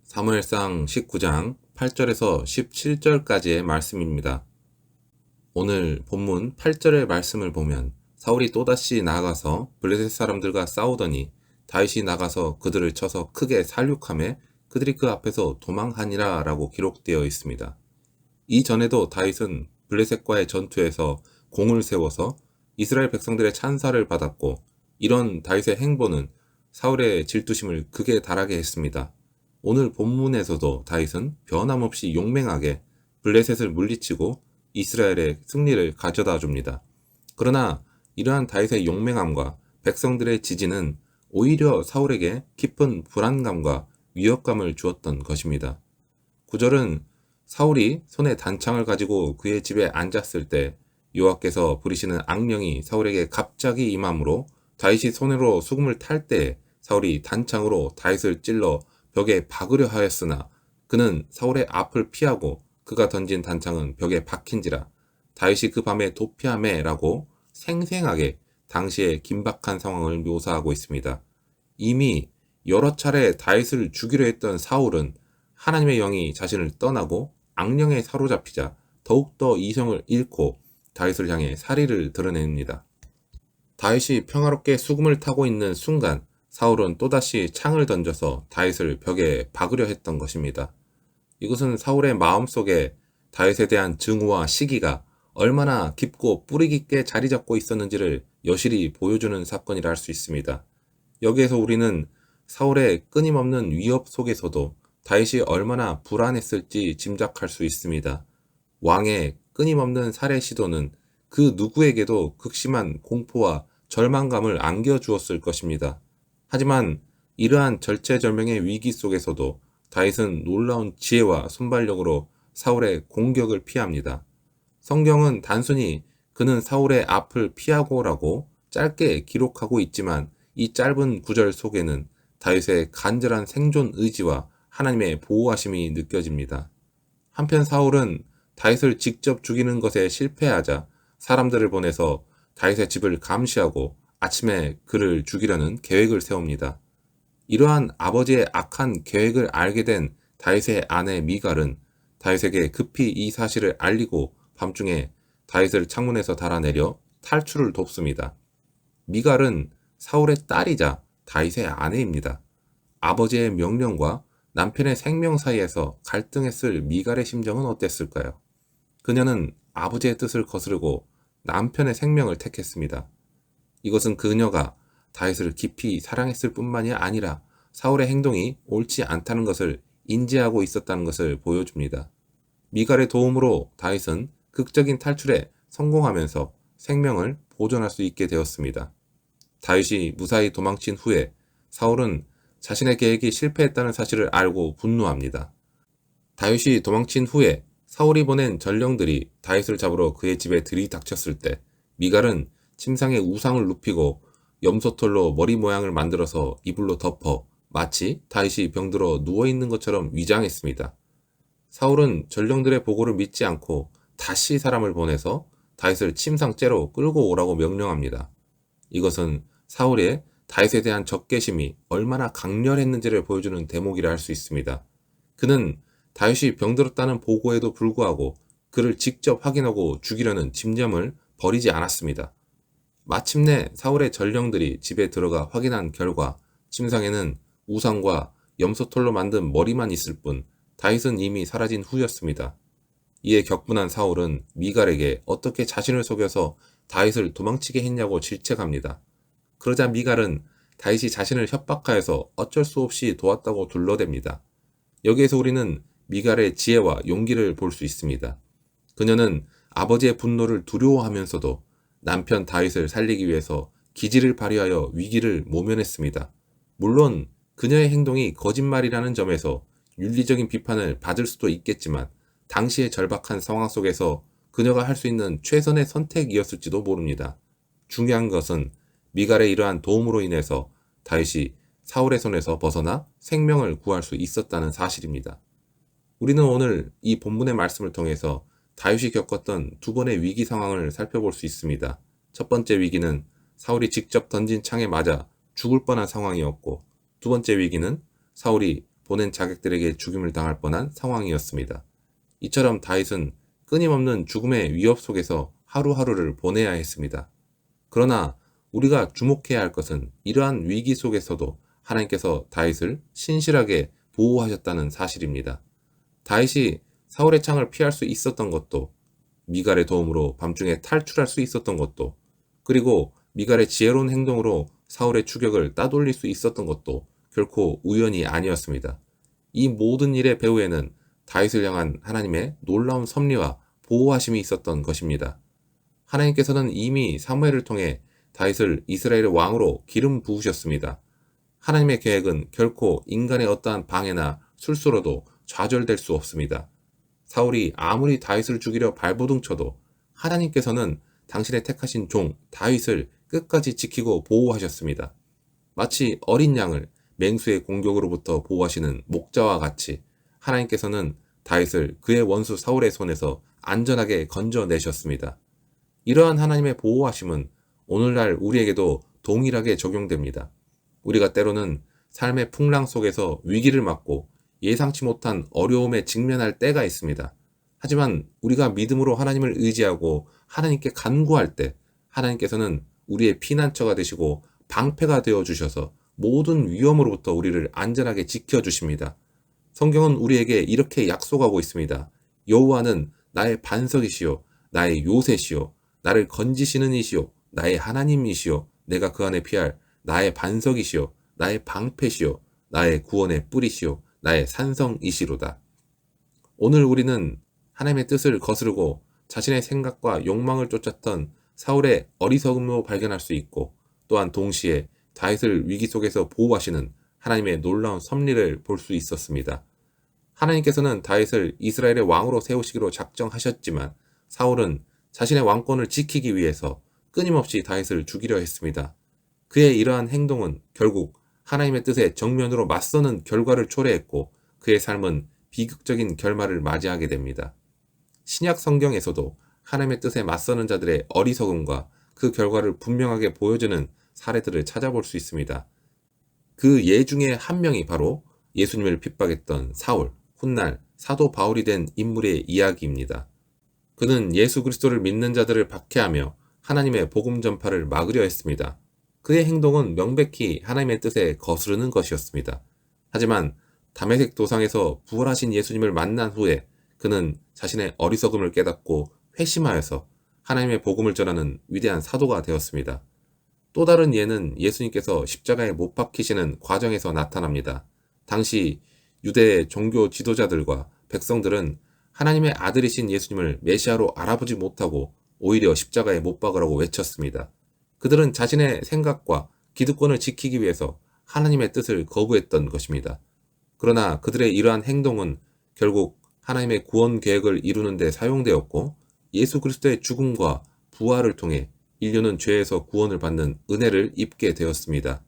사무엘상 19장 8절에서 17절까지의 말씀입니다. 오늘 본문 8절의 말씀을 보면 사울이 또다시 나아가서 블레셋 사람들과 싸우더니 다윗이 나가서 그들을 쳐서 크게 살육하매 그들이 그 앞에서 도망하니라 라고 기록되어 있습니다. 이전에도 다윗은 블레셋과의 전투에서 공을 세워서 이스라엘 백성들의 찬사를 받았고, 이런 다윗의 행보는 사울의 질투심을 극에 달하게 했습니다. 오늘 본문에서도 다윗은 변함없이 용맹하게 블레셋을 물리치고 이스라엘의 승리를 가져다 줍니다. 그러나 이러한 다윗의 용맹함과 백성들의 지지는 오히려 사울에게 깊은 불안감과 위협감을 주었던 것입니다. 9절은 사울이 손에 단창을 가지고 그의 집에 앉았을 때 여호와께서 부리시는 악령이 사울에게 갑자기 임함으로 다윗이 손으로 수금을 탈 때에 사울이 단창으로 다윗을 찔러 벽에 박으려 하였으나 그는 사울의 앞을 피하고 그가 던진 단창은 벽에 박힌지라 다윗이 그 밤에 도피하매 라고 생생하게 당시의 긴박한 상황을 묘사하고 있습니다. 이미 여러 차례 다윗을 죽이려 했던 사울은 하나님의 영이 자신을 떠나고 악령에 사로잡히자 더욱더 이성을 잃고 다윗을 향해 살의를 드러냅니다. 다윗이 평화롭게 수금을 타고 있는 순간 사울은 또다시 창을 던져서 다윗을 벽에 박으려 했던 것입니다. 이것은 사울의 마음속에 다윗에 대한 증오와 시기가 얼마나 깊고 뿌리 깊게 자리 잡고 있었는지를 여실히 보여주는 사건이라 할 수 있습니다. 여기에서 우리는 사울의 끊임없는 위협 속에서도 다윗이 얼마나 불안했을지 짐작할 수 있습니다. 왕의 끊임없는 살해 시도는 그 누구에게도 극심한 공포와 절망감을 안겨주었을 것입니다. 하지만 이러한 절체절명의 위기 속에서도 다윗은 놀라운 지혜와 순발력으로 사울의 공격을 피합니다. 성경은 단순히 그는 사울의 앞을 피하고라고 짧게 기록하고 있지만 이 짧은 구절 속에는 다윗의 간절한 생존 의지와 하나님의 보호하심이 느껴집니다. 한편 사울은 다윗을 직접 죽이는 것에 실패하자 사람들을 보내서 다윗의 집을 감시하고 아침에 그를 죽이려는 계획을 세웁니다. 이러한 아버지의 악한 계획을 알게 된 다윗의 아내 미갈은 다윗에게 급히 이 사실을 알리고 밤중에 다윗을 창문에서 달아내려 탈출을 돕습니다. 미갈은 사울의 딸이자 다윗의 아내입니다. 아버지의 명령과 남편의 생명 사이에서 갈등했을 미갈의 심정은 어땠을까요? 그녀는 아버지의 뜻을 거스르고 남편의 생명을 택했습니다. 이것은 그녀가 다윗을 깊이 사랑했을 뿐만이 아니라 사울의 행동이 옳지 않다는 것을 인지하고 있었다는 것을 보여줍니다. 미갈의 도움으로 다윗은 극적인 탈출에 성공하면서 생명을 보존할 수 있게 되었습니다. 다윗이 무사히 도망친 후에 사울은 자신의 계획이 실패했다는 사실을 알고 분노합니다. 다윗이 도망친 후에 사울이 보낸 전령들이 다윗을 잡으러 그의 집에 들이닥쳤을 때 미갈은 침상에 우상을 눕히고 염소털로 머리 모양을 만들어서 이불로 덮어 마치 다윗이 병들어 누워있는 것처럼 위장했습니다. 사울은 전령들의 보고를 믿지 않고 다시 사람을 보내서 다윗을 침상째로 끌고 오라고 명령합니다. 이것은 사울의 다윗에 대한 적개심이 얼마나 강렬했는지를 보여주는 대목이라 할 수 있습니다. 그는 다윗이 병들었다는 보고에도 불구하고 그를 직접 확인하고 죽이려는 집념을 버리지 않았습니다. 마침내 사울의 전령들이 집에 들어가 확인한 결과 침상에는 우상과 염소털로 만든 머리만 있을 뿐 다윗은 이미 사라진 후였습니다. 이에 격분한 사울은 미갈에게 어떻게 자신을 속여서 다윗을 도망치게 했냐고 질책합니다. 그러자 미갈은 다윗이 자신을 협박하여서 어쩔 수 없이 도왔다고 둘러댑니다. 여기에서 우리는 미갈의 지혜와 용기를 볼 수 있습니다. 그녀는 아버지의 분노를 두려워하면서도 남편 다윗을 살리기 위해서 기지를 발휘하여 위기를 모면했습니다. 물론 그녀의 행동이 거짓말이라는 점에서 윤리적인 비판을 받을 수도 있겠지만 당시의 절박한 상황 속에서 그녀가 할 수 있는 최선의 선택이었을지도 모릅니다. 중요한 것은 미갈의 이러한 도움으로 인해서 다윗이 사울의 손에서 벗어나 생명을 구할 수 있었다는 사실입니다. 우리는 오늘 이 본문의 말씀을 통해서 다윗이 겪었던 두 번의 위기 상황을 살펴볼 수 있습니다. 첫 번째 위기는 사울이 직접 던진 창에 맞아 죽을 뻔한 상황이었고, 두 번째 위기는 사울이 보낸 자객들에게 죽임을 당할 뻔한 상황이었습니다. 이처럼 다윗은 끊임없는 죽음의 위협 속에서 하루하루를 보내야 했습니다. 그러나 우리가 주목해야 할 것은 이러한 위기 속에서도 하나님께서 다윗을 신실하게 보호하셨다는 사실입니다. 다윗이 사울의 창을 피할 수 있었던 것도, 미갈의 도움으로 밤중에 탈출할 수 있었던 것도, 그리고 미갈의 지혜로운 행동으로 사울의 추격을 따돌릴 수 있었던 것도 결코 우연이 아니었습니다. 이 모든 일의 배후에는 다윗을 향한 하나님의 놀라운 섭리와 보호하심이 있었던 것입니다. 하나님께서는 이미 사무엘을 통해 다윗을 이스라엘의 왕으로 기름 부으셨습니다. 하나님의 계획은 결코 인간의 어떠한 방해나 술수로도 좌절될 수 없습니다. 사울이 아무리 다윗을 죽이려 발버둥 쳐도 하나님께서는 당신의 택하신 종 다윗을 끝까지 지키고 보호하셨습니다. 마치 어린 양을 맹수의 공격으로부터 보호하시는 목자와 같이 하나님께서는 다윗을 그의 원수 사울의 손에서 안전하게 건져내셨습니다. 이러한 하나님의 보호하심은 오늘날 우리에게도 동일하게 적용됩니다. 우리가 때로는 삶의 풍랑 속에서 위기를 맞고 예상치 못한 어려움에 직면할 때가 있습니다. 하지만 우리가 믿음으로 하나님을 의지하고 하나님께 간구할 때 하나님께서는 우리의 피난처가 되시고 방패가 되어 주셔서 모든 위험으로부터 우리를 안전하게 지켜주십니다. 성경은 우리에게 이렇게 약속하고 있습니다. 여호와는 나의 반석이시요 나의 요새시요 나를 건지시는 이시요 나의 하나님이시요 내가 그 안에 피할 나의 반석이시요 나의 방패시요 나의 구원의 뿌리시요 나의 산성이시로다. 오늘 우리는 하나님의 뜻을 거스르고 자신의 생각과 욕망을 쫓았던 사울의 어리석음으로 발견할 수 있고, 또한 동시에 다윗을 위기 속에서 보호하시는 하나님의 놀라운 섭리를 볼 수 있었습니다. 하나님께서는 다윗을 이스라엘의 왕으로 세우시기로 작정하셨지만 사울은 자신의 왕권을 지키기 위해서 끊임없이 다윗을 죽이려 했습니다. 그의 이러한 행동은 결국 하나님의 뜻에 정면으로 맞서는 결과를 초래했고 그의 삶은 비극적인 결말을 맞이하게 됩니다. 신약 성경에서도 하나님의 뜻에 맞서는 자들의 어리석음과 그 결과를 분명하게 보여주는 사례들을 찾아볼 수 있습니다. 그 예 중에 한 명이 바로 예수님을 핍박했던 사울, 훗날 사도 바울이 된 인물의 이야기입니다. 그는 예수 그리스도를 믿는 자들을 박해하며 하나님의 복음 전파를 막으려 했습니다. 그의 행동은 명백히 하나님의 뜻에 거스르는 것이었습니다. 하지만 다메섹 도상에서 부활하신 예수님을 만난 후에 그는 자신의 어리석음을 깨닫고 회심하여서 하나님의 복음을 전하는 위대한 사도가 되었습니다. 또 다른 예는 예수님께서 십자가에 못 박히시는 과정에서 나타납니다. 당시 유대의 종교 지도자들과 백성들은 하나님의 아들이신 예수님을 메시아로 알아보지 못하고 오히려 십자가에 못 박으라고 외쳤습니다. 그들은 자신의 생각과 기득권을 지키기 위해서 하나님의 뜻을 거부했던 것입니다. 그러나 그들의 이러한 행동은 결국 하나님의 구원 계획을 이루는 데 사용되었고 예수 그리스도의 죽음과 부활을 통해 인류는 죄에서 구원을 받는 은혜를 입게 되었습니다.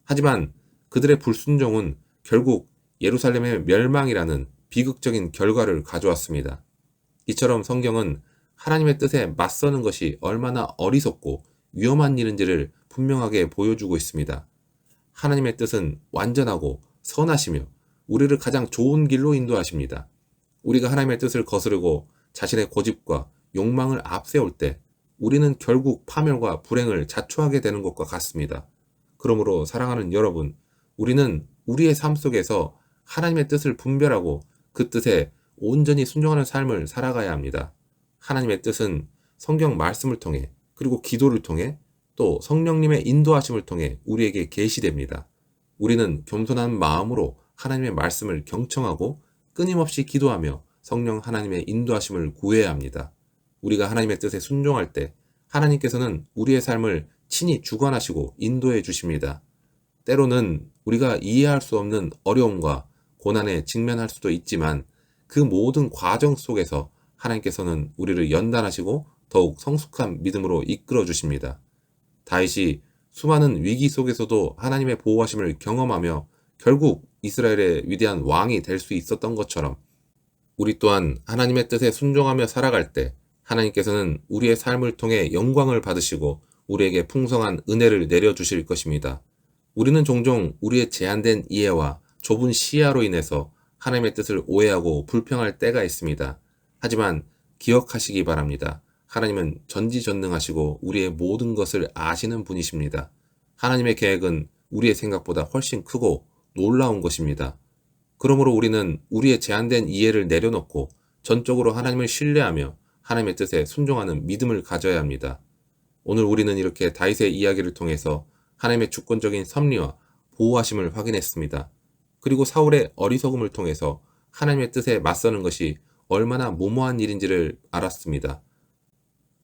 하지만 그들의 불순종은 결국 예루살렘의 멸망이라는 비극적인 결과를 가져왔습니다. 이처럼 성경은 하나님의 뜻에 맞서는 것이 얼마나 어리석고 위험한 일인지를 분명하게 보여주고 있습니다. 하나님의 뜻은 완전하고 선하시며 우리를 가장 좋은 길로 인도하십니다. 우리가 하나님의 뜻을 거스르고 자신의 고집과 욕망을 앞세울 때 우리는 결국 파멸과 불행을 자초하게 되는 것과 같습니다. 그러므로 사랑하는 여러분, 우리는 우리의 삶 속에서 하나님의 뜻을 분별하고 그 뜻에 온전히 순종하는 삶을 살아가야 합니다. 하나님의 뜻은 성경 말씀을 통해 그리고 기도를 통해 또 성령님의 인도하심을 통해 우리에게 계시됩니다. 우리는 겸손한 마음으로 하나님의 말씀을 경청하고 끊임없이 기도하며 성령 하나님의 인도하심을 구해야 합니다. 우리가 하나님의 뜻에 순종할 때 하나님께서는 우리의 삶을 친히 주관하시고 인도해 주십니다. 때로는 우리가 이해할 수 없는 어려움과 고난에 직면할 수도 있지만 그 모든 과정 속에서 하나님께서는 우리를 연단하시고 더욱 성숙한 믿음으로 이끌어 주십니다. 다윗이 수많은 위기 속에서도 하나님의 보호하심을 경험하며 결국 이스라엘의 위대한 왕이 될 수 있었던 것처럼 우리 또한 하나님의 뜻에 순종하며 살아갈 때 하나님께서는 우리의 삶을 통해 영광을 받으시고 우리에게 풍성한 은혜를 내려주실 것입니다. 우리는 종종 우리의 제한된 이해와 좁은 시야로 인해서 하나님의 뜻을 오해하고 불평할 때가 있습니다. 하지만 기억하시기 바랍니다. 하나님은 전지전능하시고 우리의 모든 것을 아시는 분이십니다. 하나님의 계획은 우리의 생각보다 훨씬 크고 놀라운 것입니다. 그러므로 우리는 우리의 제한된 이해를 내려놓고 전적으로 하나님을 신뢰하며 하나님의 뜻에 순종하는 믿음을 가져야 합니다. 오늘 우리는 이렇게 다윗의 이야기를 통해서 하나님의 주권적인 섭리와 보호하심을 확인했습니다. 그리고 사울의 어리석음을 통해서 하나님의 뜻에 맞서는 것이 얼마나 무모한 일인지를 알았습니다.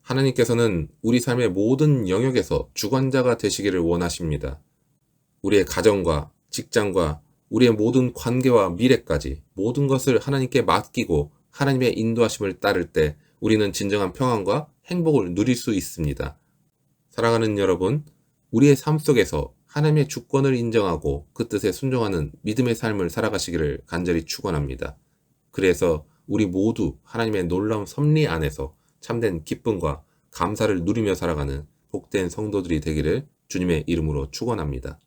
하나님께서는 우리 삶의 모든 영역에서 주관자가 되시기를 원하십니다. 우리의 가정과 직장과 우리의 모든 관계와 미래까지 모든 것을 하나님께 맡기고 하나님의 인도하심을 따를 때 우리는 진정한 평안과 행복을 누릴 수 있습니다. 사랑하는 여러분, 우리의 삶 속에서 하나님의 주권을 인정하고 그 뜻에 순종하는 믿음의 삶을 살아가시기를 간절히 축원합니다. 그래서 우리 모두 하나님의 놀라운 섭리 안에서 참된 기쁨과 감사를 누리며 살아가는 복된 성도들이 되기를 주님의 이름으로 축원합니다.